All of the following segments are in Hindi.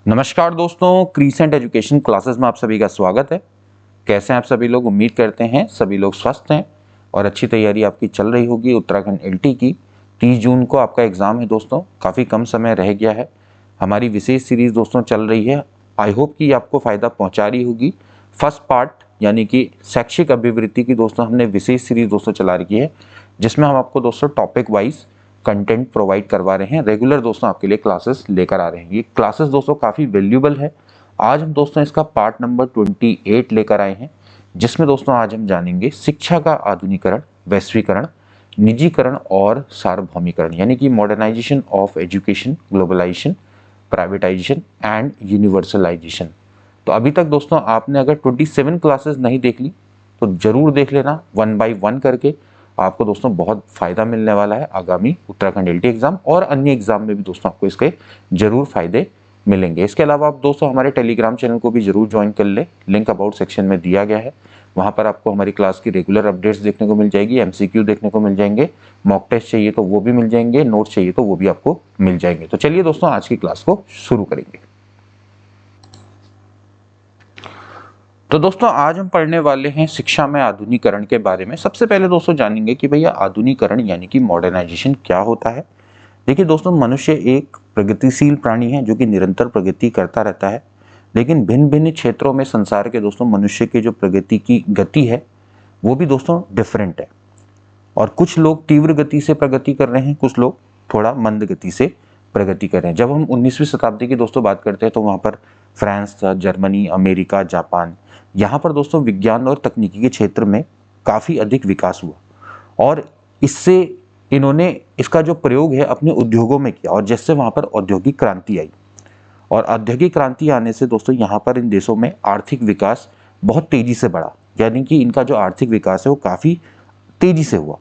नमस्कार दोस्तों, क्रीसेंट एजुकेशन क्लासेस में आप सभी का स्वागत है। कैसे हैं आप सभी लोग? उम्मीद करते हैं सभी लोग स्वस्थ हैं और अच्छी तैयारी आपकी चल रही होगी। उत्तराखंड एलटी की 30 जून को आपका एग्ज़ाम है दोस्तों, काफ़ी कम समय रह गया है। हमारी विशेष सीरीज़ दोस्तों चल रही है, आई होप कि आपको फ़ायदा पहुँचा रही होगी। फर्स्ट पार्ट यानी कि शैक्षिक अभिवृत्ति की दोस्तों हमने विशेष सीरीज़ दोस्तों चला रखी है, जिसमें हम आपको दोस्तों टॉपिक वाइज कंटेंट प्रोवाइड करवा रहे हैं। रेगुलर दोस्तों आपके लिए क्लासेस लेकर आ रहे हैं। ये क्लासेस दोस्तों काफ़ी वैल्यूबल है। आज हम दोस्तों इसका पार्ट नंबर 28 लेकर आए हैं, जिसमें दोस्तों आज हम जानेंगे शिक्षा का आधुनिकरण, वैश्वीकरण, निजीकरण और सार्वभौमिकरण, यानी कि modernisation of education, globalisation, privatisation and universalisation. तो अभी तक दोस्तों आपने अगर 27 क्लासेस नहीं देख ली तो जरूर देख लेना, 1 बाय 1 करके। आपको दोस्तों बहुत फायदा मिलने वाला है। आगामी उत्तराखंड एलटी एग्जाम और अन्य एग्जाम में भी दोस्तों आपको इसके जरूर फायदे मिलेंगे। इसके अलावा आप दोस्तों हमारे टेलीग्राम चैनल को भी जरूर ज्वाइन कर ले, लिंक अबाउट सेक्शन में दिया गया है। वहां पर आपको हमारी क्लास की रेगुलर अपडेट्स देखने को मिल जाएगी, एमसीक्यू देखने को मिल जाएंगे, मॉक टेस्ट चाहिए तो वो भी मिल जाएंगे, नोट्स चाहिए तो वो भी आपको मिल जाएंगे। तो चलिए दोस्तों आज की क्लास को शुरू करेंगे। तो दोस्तों आज हम पढ़ने वाले हैं शिक्षा में आधुनिकरण के बारे में। सबसे पहले दोस्तों जानेंगे कि भैया आधुनिकरण यानी कि मॉडर्नाइजेशन क्या होता है। देखिए दोस्तों, मनुष्य एक प्रगतिशील प्राणी है जो कि निरंतर प्रगति करता रहता है, लेकिन भिन्न भिन्न क्षेत्रों में संसार के दोस्तों मनुष्य की जो प्रगति की गति है वो भी दोस्तों डिफरेंट है। और कुछ लोग तीव्र गति से प्रगति कर रहे हैं, कुछ लोग थोड़ा मंद गति से प्रगति कर रहे हैं। जब हम 19वीं शताब्दी की दोस्तों बात करते हैं तो वहाँ पर फ्रांस था, जर्मनी, अमेरिका, जापान, यहाँ पर दोस्तों विज्ञान और तकनीकी के क्षेत्र में काफ़ी अधिक विकास हुआ और इससे इन्होंने इसका जो प्रयोग है अपने उद्योगों में किया और जिससे वहाँ पर औद्योगिक क्रांति आई। और औद्योगिक क्रांति आने से दोस्तों यहाँ पर इन देशों में आर्थिक विकास बहुत तेजी से बढ़ा, यानी कि इनका जो आर्थिक विकास है वो काफ़ी तेजी से हुआ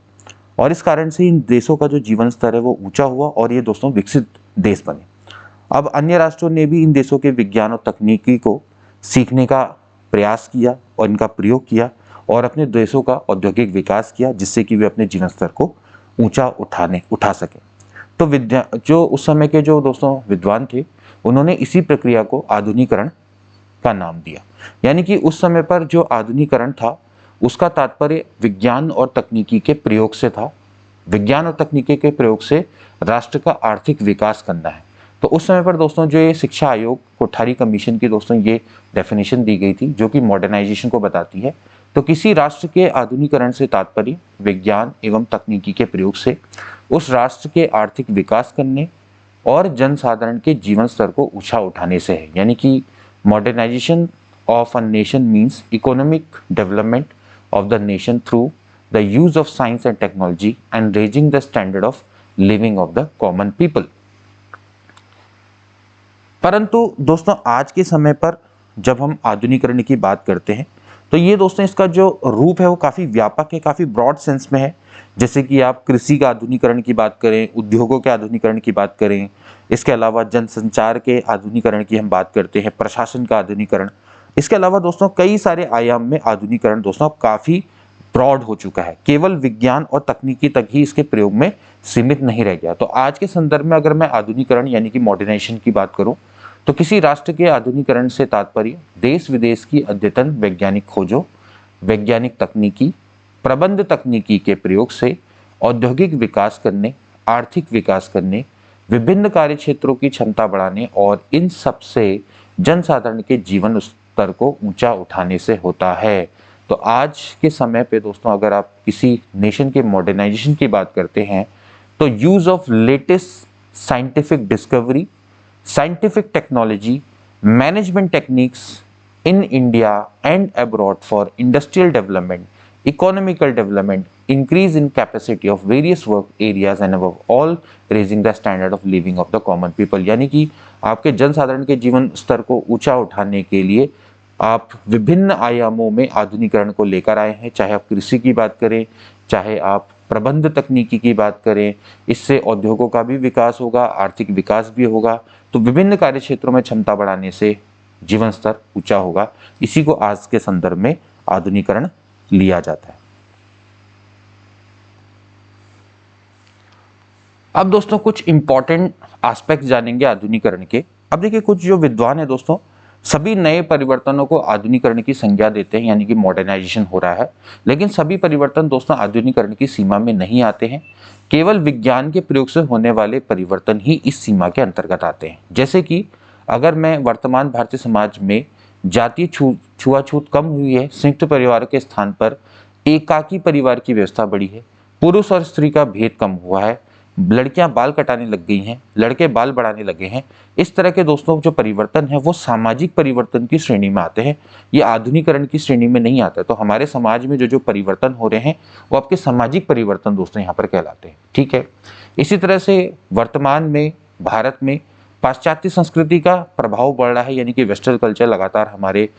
और इस कारण से इन देशों का जो जीवन स्तर है वो ऊंचा हुआ और ये दोस्तों विकसित देश बने। अब अन्य राष्ट्रों ने भी इन देशों के विज्ञान और तकनीकी को सीखने का प्रयास किया और इनका प्रयोग किया और अपने देशों का औद्योगिक विकास किया, जिससे कि वे अपने जीवन स्तर को ऊंचा उठा सके। तो जो उस समय के जो दोस्तों विद्वान थे, उन्होंने इसी प्रक्रिया को आधुनिकरण का नाम दिया। यानी कि उस समय पर जो आधुनिकरण था उसका तात्पर्य विज्ञान और तकनीकी के प्रयोग से था। विज्ञान और तकनीकी के प्रयोग से राष्ट्र का आर्थिक विकास करना है। तो उस समय पर दोस्तों जो ये शिक्षा आयोग कोठारी कमीशन की दोस्तों ये डेफिनेशन दी गई थी जो कि मॉडर्नाइजेशन को बताती है। तो किसी राष्ट्र के आधुनिकरण से तात्पर्य विज्ञान एवं तकनीकी के प्रयोग से उस राष्ट्र के आर्थिक विकास करने और जनसाधारण के जीवन स्तर को ऊंचा उठाने से है। यानी कि modernisation of a nation means economic development of the nation through the use of science and technology and raising the standard of living of the common people। परंतु दोस्तों आज के समय पर जब हम आधुनिकरण की बात करते हैं तो ये दोस्तों इसका जो रूप है वो काफ़ी व्यापक है, काफ़ी ब्रॉड सेंस में है। जैसे कि आप कृषि का आधुनिकरण की बात करें, उद्योगों के आधुनिकरण की बात करें, इसके अलावा जनसंचार के आधुनिकरण की हम बात करते हैं, प्रशासन का आधुनिकरण। इसके अलावा दोस्तों कई सारे आयाम में आधुनिकरण दोस्तों अब काफ़ी ब्रॉड हो चुका है, केवल विज्ञान और तकनीकी तक ही इसके प्रयोग में सीमित नहीं रह गया। तो आज के संदर्भ में अगर मैं आधुनिकरण यानी कि मॉडर्नाइजेशन की बात करूं तो किसी राष्ट्र के आधुनिकरण से तात्पर्य देश विदेश की अद्यतन वैज्ञानिक खोजों, वैज्ञानिक तकनीकी, प्रबंध तकनीकी के प्रयोग से औद्योगिक विकास करने, आर्थिक विकास करने, विभिन्न कार्य क्षेत्रों की क्षमता बढ़ाने और इन सब से जनसाधारण के जीवन स्तर को ऊंचा उठाने से होता है। तो आज के समय पे दोस्तों अगर आप किसी नेशन के मॉडर्नाइजेशन की बात करते हैं तो use of latest scientific discovery, scientific technology, management techniques in India and abroad for industrial development, economical development, increase in capacity of various work areas and above all raising the standard of living of the common people। यानी कि आपके जनसाधारण के जीवन स्तर को ऊंचा उठाने के लिए आप विभिन्न आयामों में आधुनिकरण को लेकर आए हैं। चाहे आप कृषि की बात करें, चाहे आप प्रबंध तकनीकी की बात करें, इससे उद्योगों का भी विकास होगा, आर्थिक विकास भी होगा। तो विभिन्न कार्य क्षेत्रों में क्षमता बढ़ाने से जीवन स्तर ऊंचा होगा। इसी को आज के संदर्भ में आधुनिकरण लिया जाता है। अब दोस्तों कुछ इंपॉर्टेंट एस्पेक्ट जानेंगे आधुनिकरण के। अब देखिए कुछ जो विद्वान है दोस्तों, सभी नए परिवर्तनों को आधुनिकरण की संज्ञा देते हैं, यानी कि मॉडर्नाइजेशन हो रहा है। लेकिन सभी परिवर्तन दोस्तों आधुनिकरण की सीमा में नहीं आते हैं। केवल विज्ञान के प्रयोग से होने वाले परिवर्तन ही इस सीमा के अंतर्गत आते हैं। जैसे कि अगर मैं वर्तमान भारतीय समाज में जातीय छुआछूत कम हुई है, संयुक्त परिवार के स्थान पर एकाकी परिवार की व्यवस्था बढ़ी है, पुरुष और स्त्री का भेद कम हुआ है, लड़कियां बाल कटाने लग गई हैं, लड़के बाल बढ़ाने लगे हैं, इस तरह के दोस्तों जो परिवर्तन है वो सामाजिक परिवर्तन की श्रेणी में आते हैं, ये आधुनिकरण की श्रेणी में नहीं आते। तो हमारे समाज में जो जो परिवर्तन हो रहे हैं वो आपके सामाजिक परिवर्तन दोस्तों यहाँ पर कहलाते हैं। ठीक है, इसी तरह से वर्तमान में भारत में पाश्चात्य संस्कृति का प्रभाव बढ़ रहा है, यानी कि वेस्टर्न कल्चर लगातार हमारे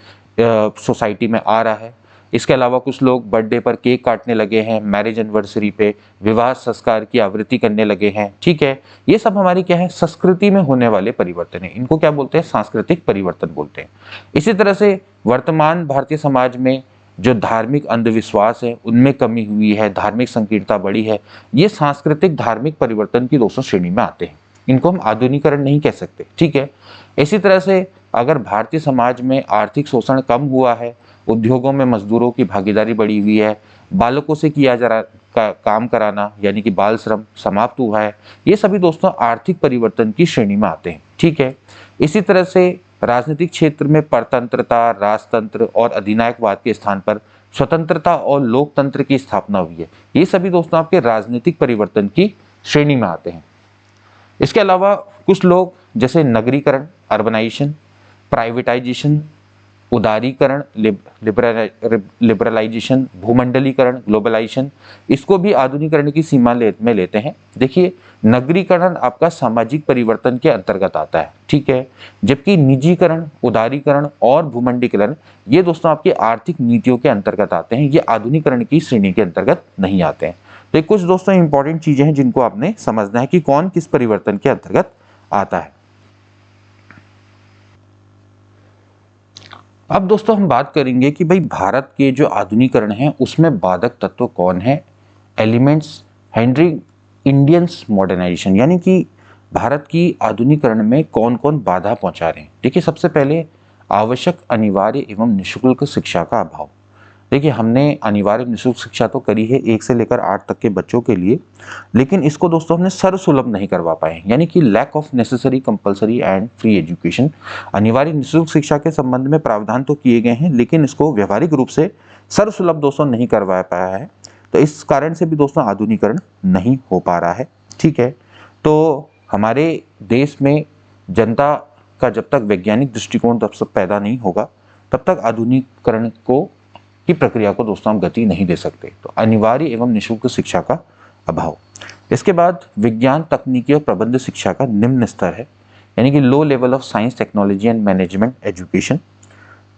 सोसाइटी में आ रहा है। इसके अलावा कुछ लोग बर्थडे पर केक काटने लगे हैं, मैरिज एनिवर्सरी पे विवाह संस्कार की आवृत्ति करने लगे हैं। ठीक है, ये सब हमारी क्या है, संस्कृति में होने वाले परिवर्तन है। इनको क्या बोलते हैं, सांस्कृतिक परिवर्तन बोलते हैं। इसी तरह से वर्तमान भारतीय समाज में जो धार्मिक अंधविश्वास है उनमें कमी हुई है, धार्मिक संकीर्णता बढ़ी है, ये सांस्कृतिक धार्मिक परिवर्तन की दोस्तों श्रेणी में आते हैं। इनको हम आधुनिकरण नहीं कह सकते। ठीक है, इसी तरह से अगर भारतीय समाज में आर्थिक शोषण कम हुआ है, उद्योगों में मजदूरों की भागीदारी बढ़ी हुई है, बालकों से किया जा रहा काम कराना यानी कि बाल श्रम समाप्त हुआ है, ये सभी दोस्तों आर्थिक परिवर्तन की श्रेणी में आते हैं। ठीक है, इसी तरह से राजनीतिक क्षेत्र में परतंत्रता, राजतंत्र और अधिनायकवाद के स्थान पर स्वतंत्रता और लोकतंत्र की स्थापना हुई है। ये सभी दोस्तों आपके राजनीतिक परिवर्तन की श्रेणी में आते हैं। इसके अलावा कुछ लोग जैसे नगरीकरण, अर्बनाइजेशन, प्राइवेटाइजेशन, उदारीकरण, लिबरलाइजेशन, भूमंडलीकरण, ग्लोबलाइजेशन, इसको भी आधुनिकरण की सीमा में लेते हैं। देखिए नगरीकरण आपका सामाजिक परिवर्तन के अंतर्गत आता है। ठीक है, जबकि निजीकरण, उदारीकरण और भूमंडलीकरण ये दोस्तों आपकी आर्थिक नीतियों के अंतर्गत आते हैं, ये आधुनिकरण की श्रेणी के अंतर्गत नहीं आते हैं। तो कुछ दोस्तों इंपॉर्टेंट चीजें हैं जिनको आपने समझना है कि कौन किस परिवर्तन के अंतर्गत आता है। अब दोस्तों हम बात करेंगे कि भाई भारत के जो आधुनिकरण है उसमें बाधक तत्व कौन है, एलिमेंट्स हिंडरिंग इंडियंस मॉडर्नाइजेशन, यानी कि भारत की आधुनिकरण में कौन कौन बाधा पहुंचा रहे हैं। देखिए सबसे पहले आवश्यक, अनिवार्य एवं निःशुल्क शिक्षा का अभाव। देखिए हमने अनिवार्य निःशुल्क शिक्षा तो करी है 1 से लेकर 8 तक के बच्चों के लिए, लेकिन इसको दोस्तों हमने सर्वसुलभ नहीं करवा पाए, यानी कि lack of necessary compulsory and free education. अनिवार्य निःशुल्क शिक्षा के संबंध में प्रावधान तो किए गए हैं, लेकिन इसको व्यवहारिक रूप से सर्वसुलभ दोस्तों नहीं करवा पाया है। तो इस कारण से भी दोस्तों आधुनिकरण नहीं हो पा रहा है। ठीक है, तो हमारे देश में जनता का जब तक वैज्ञानिक दृष्टिकोण तब तक पैदा नहीं होगा, तब तक आधुनिकरण की प्रक्रिया को दोस्तों हम गति नहीं दे सकते। तो अनिवार्य एवं निःशुल्क शिक्षा का अभाव। इसके बाद विज्ञान, तकनीकी और प्रबंध शिक्षा का निम्न स्तर है, यानी कि low level of science, technology and management education.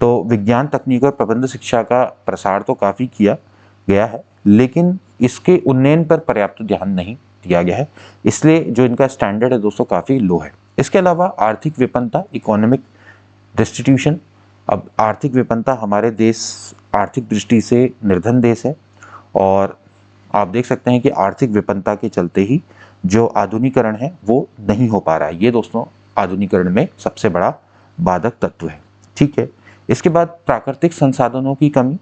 तो विज्ञान, तकनीक और प्रबंध शिक्षा का प्रसार तो काफ़ी किया गया है, लेकिन इसके उन्नयन पर पर्याप्त ध्यान नहीं दिया गया है, इसलिए जो इनका स्टैंडर्ड है दोस्तों काफ़ी लो है। इसके अलावा आर्थिक विपन्नता, इकोनॉमिक डिस्ट्रीब्यूशन। अब आर्थिक विपन्नता, हमारे देश आर्थिक दृष्टि से निर्धन देश है और आप देख सकते हैं कि आर्थिक विपन्नता के चलते ही जो आधुनिकरण है वो नहीं हो पा रहा है। ये दोस्तों आधुनिकरण में सबसे बड़ा बाधक तत्व है। ठीक है, इसके बाद प्राकृतिक संसाधनों की कमी।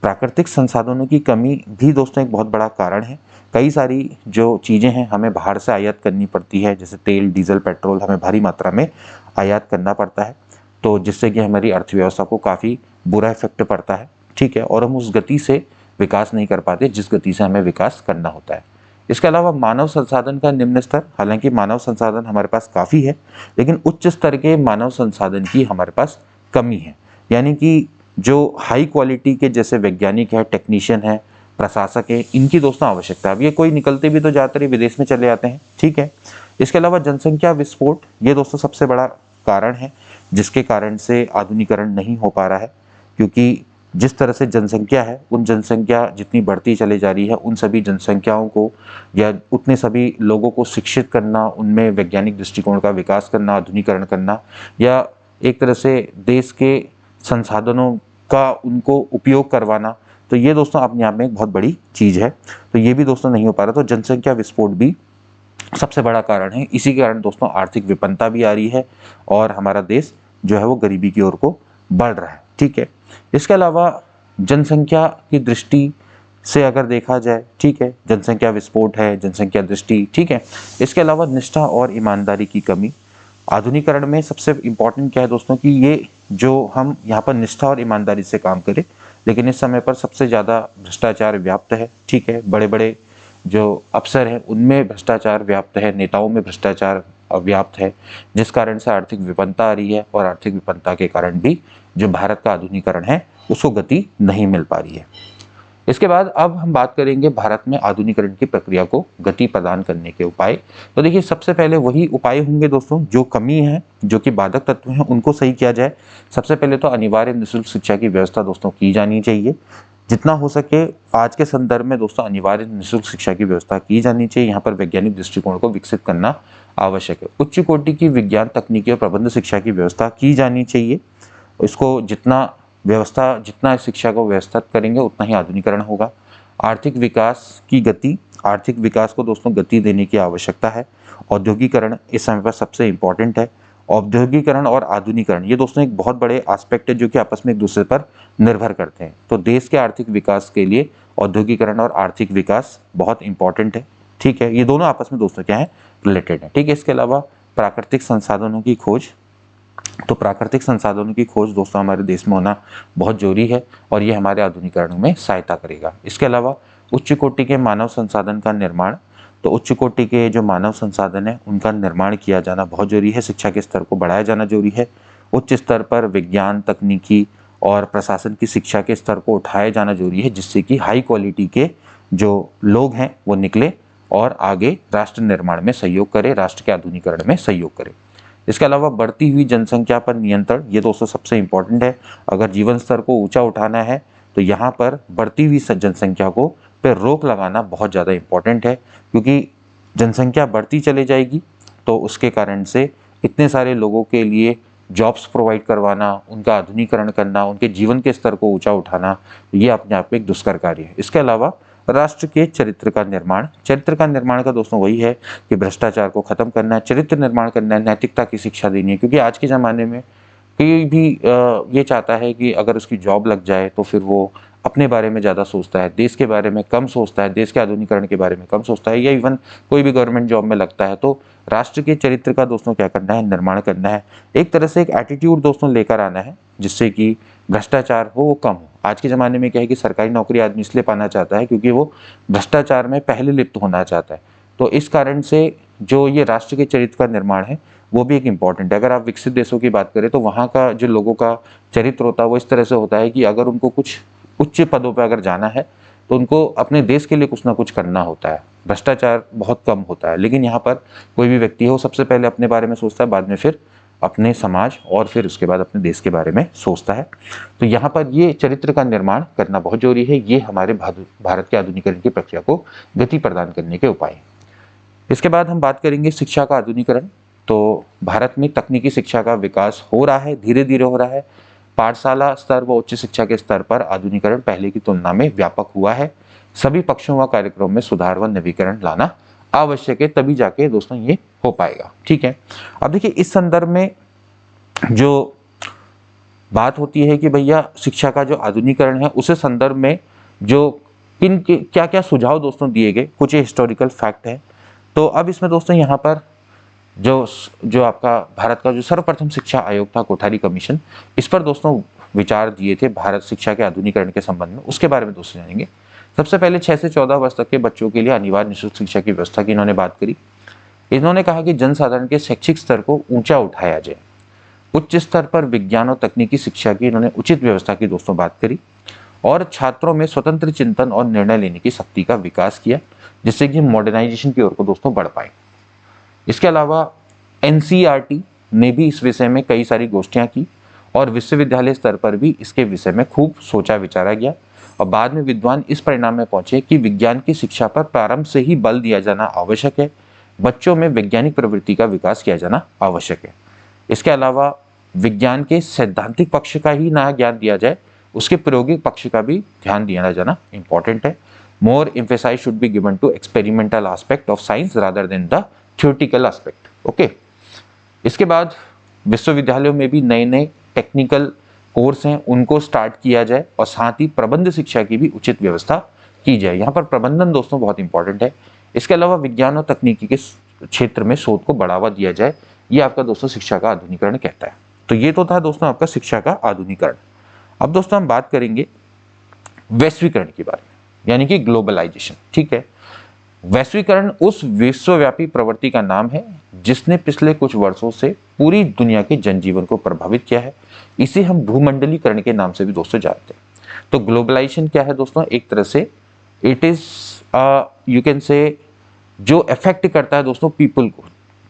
प्राकृतिक संसाधनों की कमी भी दोस्तों एक बहुत बड़ा कारण है। कई सारी जो चीज़ें हैं हमें बाहर से आयात करनी पड़ती है, जैसे तेल, डीजल, पेट्रोल हमें भारी मात्रा में आयात करना पड़ता है, तो जिससे कि हमारी अर्थव्यवस्था को काफ़ी बुरा इफेक्ट पड़ता है। ठीक है, और हम उस गति से विकास नहीं कर पाते जिस गति से हमें विकास करना होता है। इसके अलावा मानव संसाधन का निम्न स्तर। हालांकि मानव संसाधन हमारे पास काफ़ी है, लेकिन उच्च स्तर के मानव संसाधन की हमारे पास कमी है, यानी कि जो हाई क्वालिटी के जैसे वैज्ञानिक है, टेक्नीशियन है, प्रशासक है, इनकी दोस्तों आवश्यकता है। अब ये कोई निकलते भी तो ज़्यादातर विदेश में चले जाते हैं। ठीक है, इसके अलावा जनसंख्या विस्फोट, ये दोस्तों सबसे बड़ा कारण है जिसके कारण से आधुनिकरण नहीं हो पा रहा है, क्योंकि जिस तरह से जनसंख्या है, उन जनसंख्या जितनी बढ़ती चली जा रही है, उन सभी जनसंख्याओं को या उतने सभी लोगों को शिक्षित करना, उनमें वैज्ञानिक दृष्टिकोण का विकास करना, आधुनिकरण करना, या एक तरह से देश के संसाधनों का उनको उपयोग करवाना, तो ये दोस्तों अपने आप में एक बहुत बड़ी चीज़ है। तो ये भी दोस्तों नहीं हो पा रहा। तो जनसंख्या विस्फोट भी सबसे बड़ा कारण है। इसी के कारण दोस्तों आर्थिक विपन्नता भी आ रही है और हमारा देश जो है वो गरीबी की ओर को बढ़ रहा है। ठीक है, इसके अलावा जनसंख्या की दृष्टि से अगर देखा जाए, ठीक है, जनसंख्या विस्फोट है, जनसंख्या दृष्टि, ठीक है। इसके अलावा निष्ठा और ईमानदारी की कमी। आधुनिकरण में सबसे इम्पोर्टेंट क्या है दोस्तों कि ये जो हम यहाँ पर निष्ठा और ईमानदारी से काम करें, लेकिन इस समय पर सबसे ज़्यादा भ्रष्टाचार व्याप्त है। ठीक है, बड़े बड़े जो अफसर हैं उनमें भ्रष्टाचार व्याप्त है, नेताओं में भ्रष्टाचार व्याप्त है, जिस कारण से आर्थिक विपन्नता आ रही है और आर्थिक विपन्नता के कारण भी जो भारत का आधुनिकरण है उसको गति नहीं मिल पा रही है। इसके बाद अब हम बात करेंगे भारत में आधुनिकरण की प्रक्रिया को गति प्रदान करने के उपाय। तो देखिए सबसे पहले वही उपाय होंगे दोस्तों, जो कमी है, जो कि बाधक तत्व हैं, उनको सही किया जाए। सबसे पहले तो अनिवार्य निःशुल्क शिक्षा की व्यवस्था दोस्तों की जानी चाहिए। जितना हो सके आज के संदर्भ में दोस्तों अनिवार्य निःशुल्क शिक्षा की व्यवस्था की जानी चाहिए। यहाँ पर वैज्ञानिक दृष्टिकोण को विकसित करना आवश्यक है। उच्च कोटि की विज्ञान, तकनीकी और प्रबंध शिक्षा की व्यवस्था की जानी चाहिए। इसको जितना शिक्षा को व्यवस्थित करेंगे उतना ही आधुनिकरण होगा। आर्थिक विकास की गति, आर्थिक विकास को दोस्तों गति देने की आवश्यकता है। औद्योगिकरण इस समय पर सबसे इम्पोर्टेंट है। औद्योगिकरण और आधुनिकरण ये दोस्तों एक बहुत बड़े एस्पेक्ट है जो कि आपस में एक दूसरे पर निर्भर करते हैं। तो देश के आर्थिक विकास के लिए औद्योगिकरण और आर्थिक विकास बहुत इंपॉर्टेंट है। ठीक है, ये दोनों आपस में दोस्तों क्या है, रिलेटेड है। ठीक है, इसके अलावा प्राकृतिक संसाधनों की खोज। तो प्राकृतिक संसाधनों की खोज दोस्तों हमारे देश में होना बहुत जरूरी है और ये हमारे आधुनिकरण में सहायता करेगा। इसके अलावा उच्च कोटि के मानव संसाधन का निर्माण। तो उच्च कोटि के जो मानव संसाधन है उनका निर्माण किया जाना बहुत जरूरी है। शिक्षा के स्तर को बढ़ाया जाना जरूरी है। उच्च स्तर पर विज्ञान, तकनीकी और प्रशासन की शिक्षा के स्तर को उठाया जाना जरूरी है, जिससे कि हाई क्वालिटी के जो लोग हैं वो निकले और आगे राष्ट्र निर्माण में सहयोग करें, राष्ट्र के आधुनिकरण में सहयोग करें। इसके अलावा बढ़ती हुई जनसंख्या पर नियंत्रण, ये दोस्तों सबसे इंपॉर्टेंट है। अगर जीवन स्तर को ऊंचा उठाना है तो यहाँ पर बढ़ती हुई जनसंख्या को पे रोक लगाना बहुत ज़्यादा इंपॉर्टेंट है, क्योंकि जनसंख्या बढ़ती चली जाएगी तो उसके कारण से इतने सारे लोगों के लिए जॉब्स प्रोवाइड करवाना, उनका आधुनिकरण करना, उनके जीवन के स्तर को ऊंचा उठाना, ये अपने आप में एक दुष्कर कार्य है। इसके अलावा राष्ट्र के चरित्र का निर्माण। चरित्र का निर्माण का दोस्तों वही है कि भ्रष्टाचार को खत्म करना है, चरित्र निर्माण करना है, नैतिकता की शिक्षा देनी है। क्योंकि आज के ज़माने में कोई भी ये चाहता है कि अगर उसकी जॉब लग जाए तो फिर वो अपने बारे में ज़्यादा सोचता है, देश के बारे में कम सोचता है, देश के आधुनिकरण के बारे में कम सोचता है, या इवन कोई भी गवर्नमेंट जॉब में लगता है। तो राष्ट्र के चरित्र का दोस्तों क्या करना है, निर्माण करना है। एक तरह से एक एटीट्यूड दोस्तों लेकर आना है जिससे कि भ्रष्टाचार हो वो कम हो। आज के ज़माने में क्या है कि सरकारी नौकरी आदमी इसलिए पाना चाहता है क्योंकि वो भ्रष्टाचार में पहले लिप्त होना चाहता है। तो इस कारण से जो ये राष्ट्र के चरित्र का निर्माण है वो भी एक इम्पॉर्टेंट है। अगर आप विकसित देशों की बात करें तो वहाँ का जो लोगों का चरित्र होता है वो इस तरह से होता है कि अगर उनको कुछ उच्च पदों पर अगर जाना है तो उनको अपने देश के लिए कुछ ना कुछ करना होता है। भ्रष्टाचार बहुत कम होता है। लेकिन यहाँ पर कोई भी व्यक्ति है वो सबसे पहले अपने बारे में सोचता है, बाद में फिर अपने समाज और फिर उसके बाद अपने देश के बारे में सोचता है। तो यहाँ पर ये चरित्र का निर्माण करना बहुत जरूरी है। ये हमारे भारत के आधुनिकरण की प्रक्रिया को गति प्रदान करने के उपाय। इसके बाद हम बात करेंगे शिक्षा का आधुनिकरण। तो भारत में तकनीकी शिक्षा का विकास हो रहा है, धीरे धीरे हो रहा है। पाठशाला स्तर व उच्च शिक्षा के स्तर पर आधुनिकरण पहले की तुलना में व्यापक हुआ है। सभी पक्षों व कार्यक्रमों में सुधार व नवीकरण लाना आवश्यक है, तभी जाके दोस्तों ये हो पाएगा। ठीक है, अब देखिए इस संदर्भ में जो बात होती है कि भैया शिक्षा का जो आधुनिकरण है उस संदर्भ में जो क्या क्या सुझाव दोस्तों दिए गए, कुछ हिस्टोरिकल फैक्ट है। तो अब इसमें दोस्तों यहाँ पर जो आपका भारत का जो सर्वप्रथम शिक्षा आयोग था, कोठारी कमीशन, इस पर दोस्तों विचार दिए थे भारत शिक्षा के आधुनिकरण के संबंध में। उसके बारे में दोस्तों जानेंगे। सबसे पहले 6 से 14 वर्ष तक के बच्चों के लिए अनिवार्य निःशुल्क शिक्षा की व्यवस्था की इन्होंने बात करी। इन्होंने कहा कि जनसाधारण के शैक्षिक स्तर को ऊंचा उठाया जाए। उच्च स्तर पर विज्ञान और तकनीकी शिक्षा की इन्होंने उचित व्यवस्था की दोस्तों बात करी और छात्रों में स्वतंत्र चिंतन और निर्णय लेने की शक्ति का विकास किया, जिससे कि मॉडर्नाइजेशन की ओर को दोस्तों बढ़ पाए। इसके अलावा एनसीईआरटी ने भी इस विषय में कई सारी गोष्ठियां की और विश्वविद्यालय स्तर पर भी इसके विषय में खूब सोचा विचारा गया और बाद में विद्वान इस परिणाम में पहुंचे कि विज्ञान की शिक्षा पर प्रारंभ से ही बल दिया जाना आवश्यक है। बच्चों में वैज्ञानिक प्रवृत्ति का विकास किया जाना आवश्यक है। इसके अलावा विज्ञान के सैद्धांतिक पक्ष का ही ना ज्ञान दिया जाए, उसके प्रायोगिक पक्ष का भी ध्यान दिया जाना इंपॉर्टेंट है। More emphasize should be given to experimental aspect of science rather than the theoretical aspect. Okay, इसके बाद विश्वविद्यालयों में भी नए नए टेक्निकल कोर्स हैं उनको स्टार्ट किया जाए और साथ ही प्रबंध शिक्षा की भी उचित व्यवस्था की जाए। यहाँ पर प्रबंधन दोस्तों बहुत इंपॉर्टेंट है। इसके अलावा विज्ञान और तकनीकी के क्षेत्र में शोध को बढ़ावा दिया जाए, ये आपका दोस्तों शिक्षा का आधुनिकरण कहता है। तो ये तो था दोस्तों आपका शिक्षा का आधुनिकरण। अब दोस्तों हम बात करेंगे वैश्वीकरण के बारे में, यानी कि ग्लोबलाइजेशन। ठीक है, वैश्वीकरण उस विश्वव्यापी प्रवृत्ति का नाम है जिसने पिछले कुछ वर्षों से पूरी दुनिया के जनजीवन को प्रभावित किया है। इसे हम भूमंडलीकरण के नाम से भी दोस्तों जानते हैं। तो ग्लोबलाइजेशन क्या है दोस्तों? एक तरह से it is you can say जो अफेक्ट करता है दोस्तों पीपल को।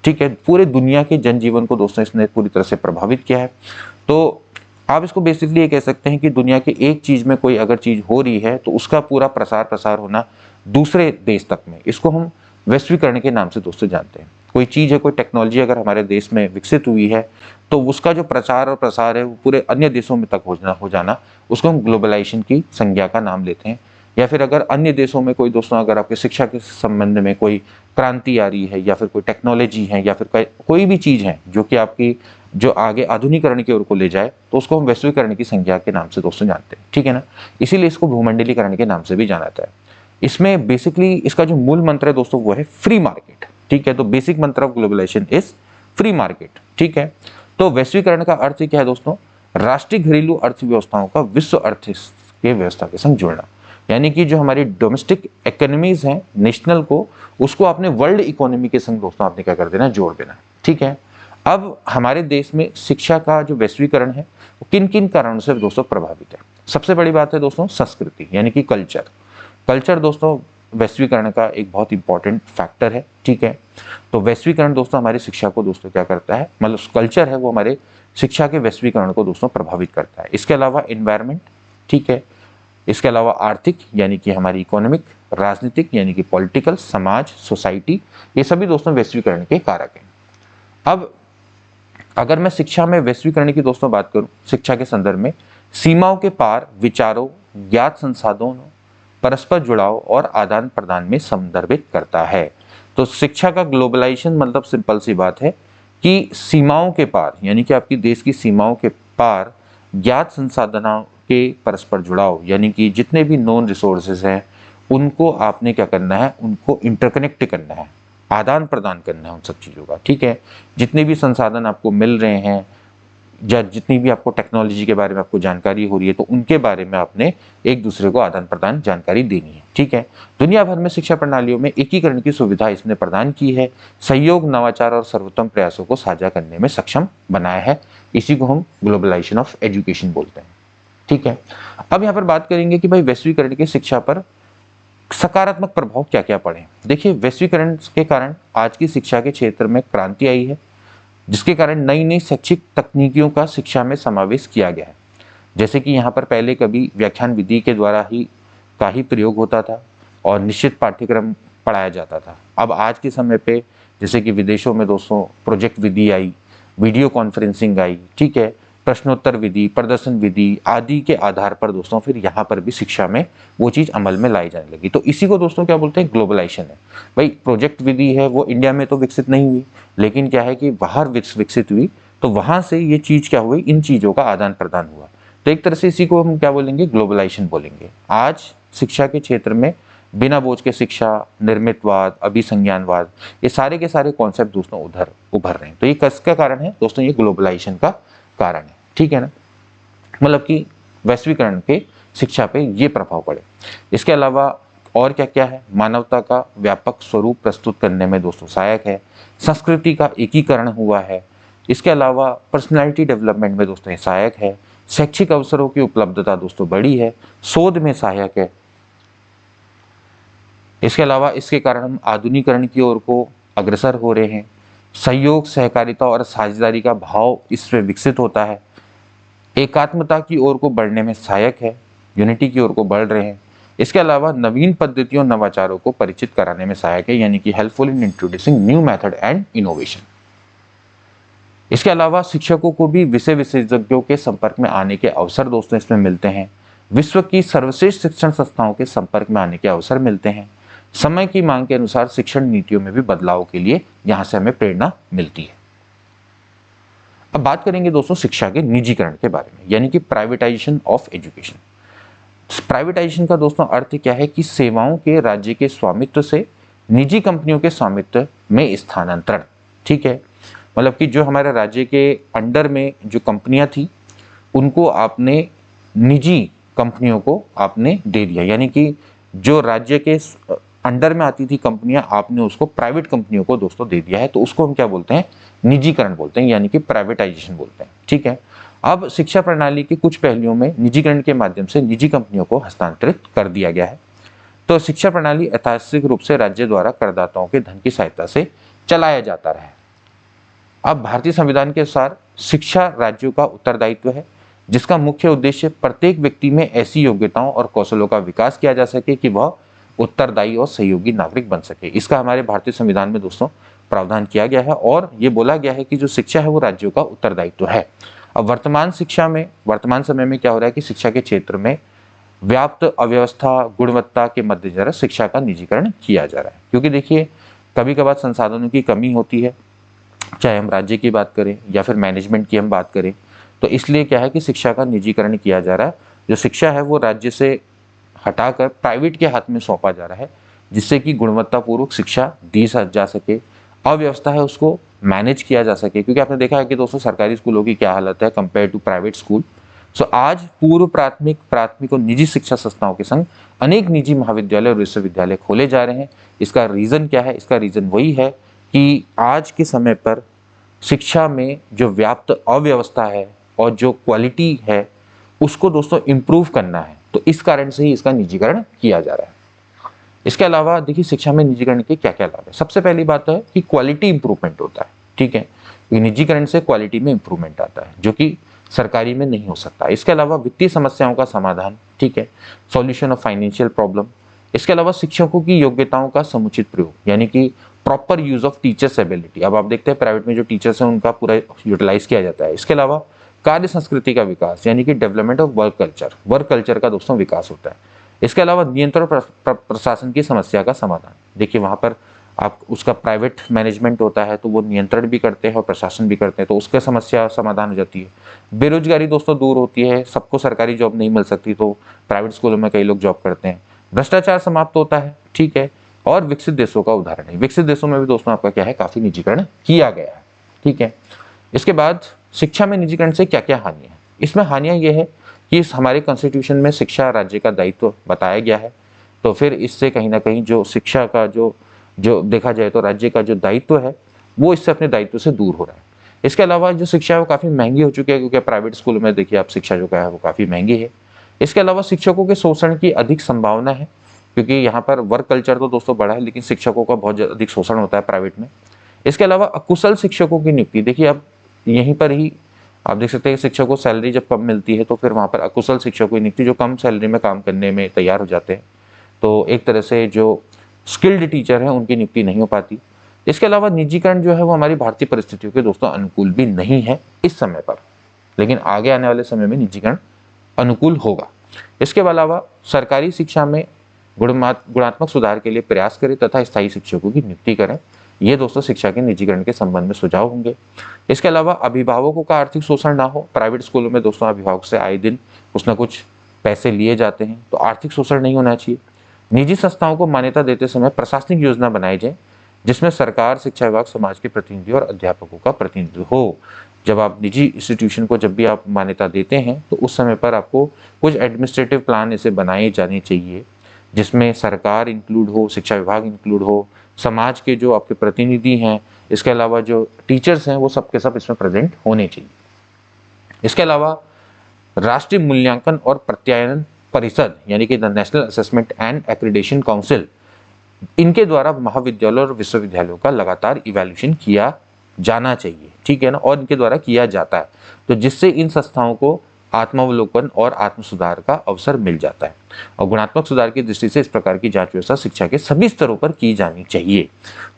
ठीक है, पूरे दुनिया के जनजीवन को दोस्तों इसने पूरी तरह से प्रभावित किया है। तो आप इसको बेसिकली ये कह सकते हैं कि दुनिया के एक चीज में कोई अगर चीज हो रही है तो उसका पूरा प्रसार होना दूसरे देश तक में, इसको हम वैश्वीकरण के नाम से दोस्तों जानते हैं। कोई चीज है, कोई टेक्नोलॉजी अगर हमारे देश में विकसित हुई है तो उसका जो प्रचार और प्रसार है वो पूरे अन्य देशों में तक हो जाना, उसको हम ग्लोबलाइजेशन की संज्ञा का नाम लेते हैं। या फिर अगर अन्य देशों में कोई दोस्तों अगर आपके शिक्षा के संबंध में कोई क्रांति आ रही है या फिर कोई टेक्नोलॉजी है या फिर कोई भी चीज है जो कि आपकी जो आगे आधुनिकरण की ओर को ले जाए, तो उसको हम वैश्वीकरण की संज्ञा के नाम से दोस्तों जानते हैं। ठीक है ना, इसीलिए इसको भूमंडलीकरण के नाम से भी जाना जाता है। इसमें बेसिकली इसका जो मूल मंत्र है दोस्तों वो है फ्री मार्केट। ठीक है, तो basic mantra of globalisation is free market. ठीक है, तो वैश्वीकरण का अर्थ क्या है दोस्तों? राष्ट्रीय घरेलू अर्थव्यवस्थाओं का विश्व अर्थ के व्यवस्था के संग जुड़ना, यानी कि जो हमारी डोमेस्टिक इकोनॉमीज हैं नेशनल को, उसको आपने वर्ल्ड इकोनॉमी के संग दोस्तों आपने क्या कर देना, जोड़ देना। ठीक है, अब हमारे देश में शिक्षा का जो वैश्वीकरण है वो किन किन कारणों से दोस्तों प्रभावित है? सबसे बड़ी बात है दोस्तों संस्कृति, यानी कि कल्चर। कल्चर दोस्तों वैश्वीकरण का एक बहुत इंपॉर्टेंट फैक्टर है। ठीक है, तो वैश्वीकरण दोस्तों हमारी शिक्षा को दोस्तों क्या करता है, मतलब कल्चर है वो हमारे शिक्षा के वैश्वीकरण को दोस्तों प्रभावित करता है। इसके अलावा एनवायरमेंट, ठीक है, इसके अलावा आर्थिक यानी कि हमारी इकोनॉमिक, राजनीतिक यानी कि पॉलिटिकल, समाज, सोसाइटी, ये सभी दोस्तों वैश्वीकरण के कारक हैं। अब अगर मैं शिक्षा में वैश्वीकरण की दोस्तों बात करूं, शिक्षा के संदर्भ में सीमाओं के पार विचारों, ज्ञात संसाधनों, परस्पर जुड़ाव और आदान प्रदान में संदर्भित करता है। तो शिक्षा का ग्लोबलाइजेशन मतलब सिंपल सी बात है कि सीमाओं के पार, यानी कि आपकी देश की सीमाओं के पार ज्ञात संसाधनों के परस्पर जुड़ाव, यानी कि जितने भी नॉन रिसोर्सेज हैं उनको आपने क्या करना है, उनको इंटरकनेक्ट करना है, आदान प्रदान करना है उन सब चीज़ों का। ठीक है, जितने भी संसाधन आपको मिल रहे हैं या जितनी भी आपको टेक्नोलॉजी के बारे में आपको जानकारी हो रही है तो उनके बारे में आपने एक दूसरे को आदान प्रदान जानकारी देनी है। ठीक है, दुनिया भर में शिक्षा प्रणालियों में एकीकरण की सुविधा इसने प्रदान की है, सहयोग, नवाचार और सर्वोत्तम प्रयासों को साझा करने में सक्षम बनाया है। इसी को हम ग्लोबलाइजेशन ऑफ एजुकेशन बोलते हैं। ठीक है, अब यहाँ पर बात करेंगे कि भाई वैश्वीकरण की शिक्षा पर सकारात्मक प्रभाव क्या क्या पड़े। देखिए, वैश्वीकरण के कारण आज की शिक्षा के क्षेत्र में क्रांति आई है, जिसके कारण नई नई शैक्षिक तकनीकियों का शिक्षा में समावेश किया गया है। जैसे कि यहाँ पर पहले कभी व्याख्यान विधि के द्वारा ही प्रयोग होता था और निश्चित पाठ्यक्रम पढ़ाया जाता था। अब आज के समय पे जैसे कि विदेशों में दोस्तों प्रोजेक्ट विधि आई, वीडियो कॉन्फ्रेंसिंग आई, ठीक है, प्रश्नोत्तर विधि, प्रदर्शन विधि आदि के आधार पर दोस्तों फिर यहाँ पर भी शिक्षा में वो चीज़ अमल में लाई जाने लगी। तो इसी को दोस्तों क्या बोलते हैं, ग्लोबलाइजेशन है। भाई प्रोजेक्ट विधि है वो इंडिया में तो विकसित नहीं हुई, लेकिन क्या है कि बाहर विकसित हुई, तो वहाँ से ये चीज़ क्या हुई, इन चीज़ों का आदान प्रदान हुआ। तो एक तरह से इसी को हम क्या बोलेंगे, ग्लोबलाइजेशन बोलेंगे। आज शिक्षा के क्षेत्र में बिना बोझ के शिक्षा, निर्मितवाद, अभिसंज्ञानवाद, ये सारे के सारे कॉन्सेप्ट दोस्तों उभर रहे हैं। तो ये किसका कारण है दोस्तों, ये ग्लोबलाइजेशन का कारण है। ठीक है ना, मतलब कि वैश्वीकरण के शिक्षा पे ये प्रभाव पड़े। इसके अलावा और क्या क्या है, मानवता का व्यापक स्वरूप प्रस्तुत करने में दोस्तों सहायक है, संस्कृति का एकीकरण हुआ है। इसके अलावा पर्सनैलिटी डेवलपमेंट में दोस्तों सहायक है, शैक्षिक अवसरों की उपलब्धता दोस्तों बढ़ी है, शोध में सहायक है। इसके अलावा इसके कारण हम आधुनिकरण की ओर को अग्रसर हो रहे हैं, सहयोग, सहकारिता और साझेदारी का भाव इसमें विकसित होता है, एकात्मता की ओर को बढ़ने में सहायक है, यूनिटी की ओर को बढ़ रहे हैं। इसके अलावा नवीन पद्धतियों, नवाचारों को परिचित कराने में सहायक है, यानी कि helpful in introducing new method and innovation. इसके अलावा शिक्षकों को भी विषय विशेषज्ञों के संपर्क में आने के अवसर दोस्तों इसमें मिलते हैं, विश्व की सर्वश्रेष्ठ शिक्षण संस्थाओं के संपर्क में आने के अवसर मिलते हैं, समय की मांग के अनुसार शिक्षण नीतियों में भी बदलाव के लिए यहां से हमें प्रेरणा मिलती है। अब बात करेंगे दोस्तों शिक्षा के निजीकरण के बारे में, यानी कि प्राइवेटाइजेशन ऑफ एजुकेशन। प्राइवेटाइजेशन का दोस्तों अर्थ क्या है कि सेवाओं के राज्य के स्वामित्व से निजी कंपनियों के स्वामित्व में स्थानांतरण। ठीक है, मतलब कि जो हमारे राज्य के अंडर में जो कंपनियां थी उनको आपने निजी कंपनियों को आपने दे दिया, यानी कि जो राज्य के अंडर में आती थी कंपनियां आपने उसको प्राइवेट कंपनियों को दोस्तों दे दिया है, तो उसको हम क्या बोलते हैं, निजीकरण बोलते हैं, यानी कि प्राइवेटाइजेशन बोलते हैं। ठीक है, अब शिक्षा प्रणाली के कुछ पहलुओं में निजीकरण के माध्यम से निजी कंपनियों को हस्तांतरित कर दिया गया है। तो शिक्षा प्रणाली ऐतिहासिक रूप से राज्य द्वारा करदाताओं के धन की सहायता से चलाया जाता रहा है। अब भारतीय संविधान के अनुसार शिक्षा राज्यों का उत्तरदायित्व है, जिसका मुख्य उद्देश्य प्रत्येक व्यक्ति में ऐसी योग्यताओं और कौशलों का विकास किया जा सके कि वह उत्तरदायी और सहयोगी नागरिक बन सके। इसका हमारे भारतीय संविधान में दोस्तों प्रावधान किया गया है और ये बोला गया है कि जो शिक्षा है वो राज्यों का उत्तरदायित्व है। अब वर्तमान समय में क्या हो रहा है कि शिक्षा के क्षेत्र में व्याप्त अव्यवस्था, गुणवत्ता के मद्देनजर शिक्षा का निजीकरण किया जा रहा है, क्योंकि देखिए कभी कभार संसाधनों की कमी होती है, चाहे हम राज्य की बात करें या फिर मैनेजमेंट की हम बात करें, तो इसलिए क्या है कि शिक्षा का निजीकरण किया जा रहा है। जो शिक्षा है वो राज्य से हटाकर प्राइवेट के हाथ में सौंपा जा रहा है, जिससे कि गुणवत्तापूर्वक शिक्षा दी जा सके, अव्यवस्था है उसको मैनेज किया जा सके। क्योंकि आपने देखा है कि दोस्तों सरकारी स्कूलों की क्या हालत है कंपेयर टू प्राइवेट स्कूल। सो आज पूर्व प्राथमिक, प्राथमिक और निजी शिक्षा संस्थाओं के संग अनेक निजी महाविद्यालय और विश्वविद्यालय खोले जा रहे हैं। इसका रीजन क्या है? इसका रीजन वही है कि आज के समय पर शिक्षा में जो व्याप्त अव्यवस्था है और जो क्वालिटी है उसको दोस्तों इम्प्रूव करना है, तो इस कारण से ही इसका निजीकरण किया जा रहा है। इसके अलावा देखिए शिक्षा में निजीकरण के क्या क्या लाभ है। सबसे पहली बात है कि क्वालिटी इंप्रूवमेंट होता है। ठीक है, निजीकरण से क्वालिटी में इंप्रूवमेंट आता है जो कि सरकारी में नहीं हो सकता। इसके अलावा वित्तीय समस्याओं का समाधान, ठीक है, सॉल्यूशन ऑफ फाइनेंशियल प्रॉब्लम। इसके अलावा शिक्षकों की योग्यताओं का समुचित प्रयोग, यानी कि proper use of teachers ability. अब आप देखते हैं प्राइवेट में जो टीचर्स हैं उनका पूरा यूटिलाइज किया जाता है। इसके अलावा कार्य संस्कृति का विकास, यानी कि डेवलपमेंट ऑफ वर्क कल्चर का दोस्तों विकास होता है। इसके अलावा नियंत्रण प्रशासन की समस्या का समाधान। देखिए वहां पर आप उसका प्राइवेट मैनेजमेंट होता है तो वो नियंत्रण भी करते हैं और प्रशासन भी करते हैं, तो उसका समस्या समाधान हो जाती है। बेरोजगारी दोस्तों दूर होती है, सबको सरकारी जॉब नहीं मिल सकती तो प्राइवेट स्कूलों में कई लोग जॉब करते हैं। भ्रष्टाचार समाप्त होता है, ठीक है, और विकसित देशों का उदाहरण है। विकसित देशों में भी दोस्तों आपका क्या है, काफी निजीकरण किया गया है। ठीक है, इसके बाद शिक्षा में निजीकरण से क्या क्या हानियां है। इसमें हानियां ये है कि इस हमारे कॉन्स्टिट्यूशन में शिक्षा राज्य का दायित्व बताया गया है, तो फिर इससे कहीं ना कहीं जो शिक्षा का जो देखा जाए तो राज्य का जो दायित्व है वो इससे अपने दायित्व से दूर हो रहा है। इसके अलावा जो शिक्षा है वो काफी महंगी हो चुकी है, क्योंकि प्राइवेट स्कूलों में देखिए आप शिक्षा जो है वो काफी महंगी है। इसके अलावा शिक्षकों के शोषण की अधिक संभावना है, क्योंकि यहाँ पर वर्क कल्चर तो दोस्तों बड़ा है लेकिन शिक्षकों का बहुत अधिक शोषण होता है प्राइवेट में। इसके अलावा अकुशल शिक्षकों की नियुक्ति, देखिए अब यहीं पर ही आप देख सकते हैं शिक्षकों को सैलरी जब कम मिलती है तो फिर वहां पर अकुशल शिक्षकों की नियुक्ति, जो कम सैलरी में काम करने में तैयार हो जाते हैं, तो एक तरह से जो स्किल्ड टीचर है उनकी नियुक्ति नहीं हो पाती। इसके अलावा निजीकरण जो है वो हमारी भारतीय परिस्थितियों के दोस्तों अनुकूल भी नहीं है इस समय पर, लेकिन आगे आने वाले समय में निजीकरण अनुकूल होगा। इसके अलावा सरकारी शिक्षा में गुणात्मक सुधार के लिए प्रयास करें तथा स्थायी शिक्षकों की नियुक्ति करें। ये दोस्तों शिक्षा के निजीकरण के संबंध में सुझाव होंगे। इसके अलावा अभिभावकों का आर्थिक शोषण ना हो। प्राइवेट स्कूलों में दोस्तों अभिभावक से आए दिन कुछ ना कुछ पैसे लिए जाते हैं, तो आर्थिक शोषण नहीं होना चाहिए। निजी संस्थाओं को मान्यता देते समय प्रशासनिक योजना बनाई जाए जिसमें सरकार, शिक्षा विभाग, समाज के प्रतिनिधि और अध्यापकों का प्रतिनिधित्व हो। जब आप निजी इंस्टीट्यूशन को जब भी आप मान्यता देते हैं तो उस समय पर आपको कुछ एडमिनिस्ट्रेटिव प्लान ऐसे बनाए जाने चाहिए जिसमें सरकार इंक्लूड हो, शिक्षा विभाग इंक्लूड हो, समाज के जो आपके प्रतिनिधि हैं, इसके अलावा जो टीचर्स हैं वो सब के सब इसमें प्रेजेंट होने चाहिए। इसके अलावा राष्ट्रीय मूल्यांकन और प्रत्यायन परिषद, यानी कि the national assessment and accreditation council, इनके द्वारा महाविद्यालयों और विश्वविद्यालयों का लगातार इवैल्यूएशन किया जाना चाहिए, ठीक है ना, और इनके द्वारा किया जाता है, तो जिससे इन संस्थाओं को आत्मावलोकन और आत्म सुधार का अवसर मिल जाता है। और गुणात्मक सुधार की दृष्टि से इस प्रकार की जांच व्यवस्था शिक्षा के सभी स्तरों पर की जानी चाहिए।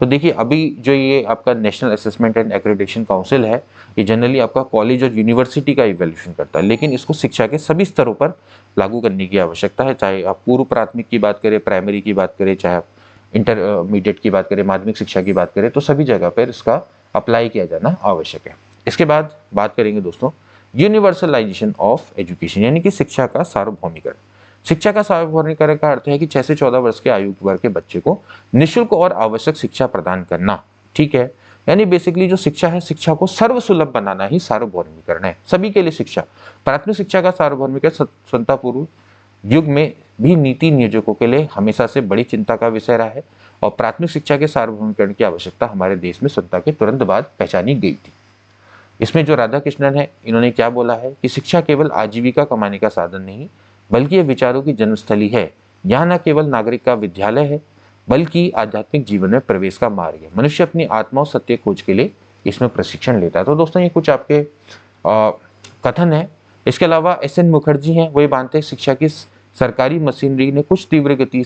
तो देखिए अभी जो ये आपका national assessment and accreditation council है, ये जनरली आपका कॉलेज और यूनिवर्सिटी का इवैल्यूएशन करता है, लेकिन इसको शिक्षा के सभी स्तरों पर लागू करने की आवश्यकता है। चाहे आप पूर्व प्राथमिक की बात करें, प्राइमरी की बात करें, चाहे आप इंटरमीडिएट की बात करें, माध्यमिक शिक्षा की बात करें, तो सभी जगह पर इसका अप्लाई किया जाना आवश्यक है। इसके बाद बात करेंगे दोस्तों यूनिवर्सलाइजेशन ऑफ एजुकेशन, यानी कि शिक्षा का सार्वभौमिकरण। शिक्षा का सार्वभौमिकरण का अर्थ है कि 6 से 14 वर्ष के आयु वर्ग के बच्चे को निःशुल्क और आवश्यक शिक्षा प्रदान करना। ठीक है, यानी बेसिकली जो शिक्षा है, शिक्षा को सर्वसुलभ बनाना ही सार्वभौमिकरण है, सभी के लिए शिक्षा। प्राथमिक शिक्षा का सार्वभौमिकरण स्वतंत्रता पूर्व युग में भी नीति नियोजकों के लिए हमेशा से बड़ी चिंता का विषय रहा है और प्राथमिक शिक्षा के सार्वभौमिकरण की आवश्यकता हमारे देश में स्वतंत्रता के तुरंत बाद पहचानी गई थी। इसमें जो राधा कृष्णन है, इन्होंने क्या बोला है कि शिक्षा केवल आजीविका कमाने का साधन नहीं बल्कि ये विचारों की जन्मस्थली है। यहाँ न केवल नागरिक का विद्यालय है बल्कि आध्यात्मिक जीवन में प्रवेश का मार्ग है। मनुष्य अपनी आत्मा और सत्य खोज के लिए इसमें प्रशिक्षण लेता है। तो दोस्तों ये कुछ आपके कथन है। इसके अलावा एस.एन. मुखर्जी हैं, वो ये मानते हैं शिक्षा की सरकारी मशीनरी ने कुछ तीव्र गति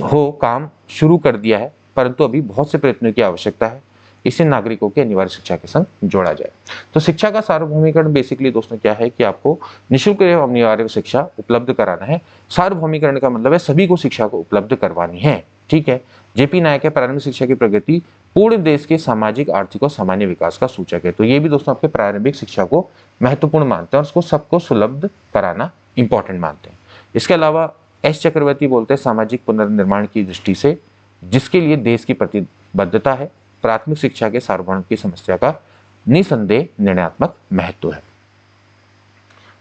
हो काम शुरू कर दिया है, परंतु अभी बहुत से प्रयत्नों की आवश्यकता है। इसे नागरिकों की अनिवार्य शिक्षा के संग जोड़ा जाए। तो शिक्षा का सार्वभौमिकरण बेसिकली दोस्तों क्या है कि आपको निःशुल्क एवं अनिवार्य शिक्षा उपलब्ध कराना है। सार्वभौमिकरण का मतलब है सभी को शिक्षा को उपलब्ध करवानी है। ठीक है, जेपी नायक है प्रारंभिक शिक्षा की प्रगति पूर्ण देश के सामाजिक, आर्थिक और सामान्य विकास का सूचक है। तो ये भी दोस्तों आपके प्रारंभिक शिक्षा को महत्वपूर्ण मानते हैं और उसको सबको सुलभ कराना इंपॉर्टेंट मानते हैं। इसके अलावा एस चक्रवर्ती बोलते हैं सामाजिक पुनर्निर्माण की दृष्टि से जिसके लिए देश की प्रतिबद्धता है, प्राथमिक शिक्षा के सार्वभौमिक की समस्या का निसंदेह निर्णयात्मक महत्व है।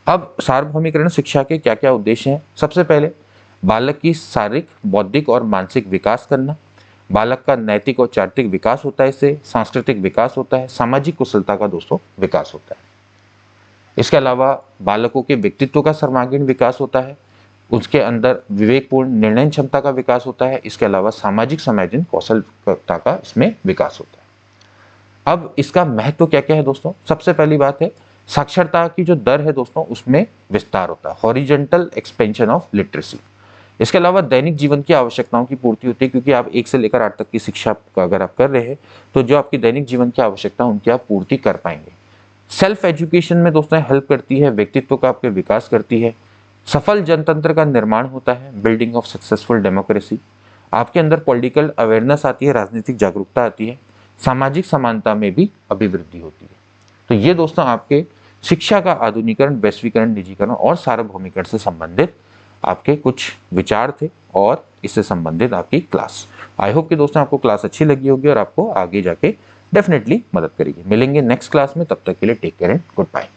अब सार्वभौमिकरण शिक्षा के क्या क्या उद्देश्य हैं? सबसे पहले बालक की शारीरिक, बौद्धिक और मानसिक विकास करना। बालक का नैतिक और चारित्रिक विकास होता है, इससे सांस्कृतिक विकास होता है, सामाजिक कुशलता का दोस्तों विकास होता है। इसके अलावा बालकों के व्यक्तित्व का सर्वांगीण विकास होता है, उसके अंदर विवेकपूर्ण निर्णय क्षमता का विकास होता है। इसके अलावा सामाजिक समायोजन कौशलता का इसमें विकास होता है। अब इसका महत्व क्या क्या है दोस्तों? सबसे पहली बात है साक्षरता की जो दर है दोस्तों उसमें विस्तार होता है, हॉरिजॉन्टल एक्सपेंशन ऑफ लिटरेसी। इसके अलावा दैनिक जीवन की आवश्यकताओं की पूर्ति होती है, क्योंकि आप 1 से लेकर 8 तक की शिक्षा अगर आप कर रहे हैं तो जो आपकी दैनिक जीवन की आवश्यकता उनकी आप पूर्ति कर पाएंगे। सेल्फ एजुकेशन में दोस्तों हेल्प करती है, व्यक्तित्व का आपके विकास करती है, सफल जनतंत्र का निर्माण होता है, बिल्डिंग ऑफ सक्सेसफुल डेमोक्रेसी। आपके अंदर पॉलिटिकल अवेयरनेस आती है, राजनीतिक जागरूकता आती है, सामाजिक समानता में भी अभिवृद्धि होती है। तो ये दोस्तों आपके शिक्षा का आधुनिकरण, वैश्वीकरण, निजीकरण और सार्वभौमिकरण से संबंधित आपके कुछ विचार थे और इससे संबंधित आपकी क्लास। आई होप कि दोस्तों आपको क्लास अच्छी लगी होगी और आपको आगे जाके डेफिनेटली मदद करेगी। मिलेंगे नेक्स्ट क्लास में, तब तक के लिए take care and good bye.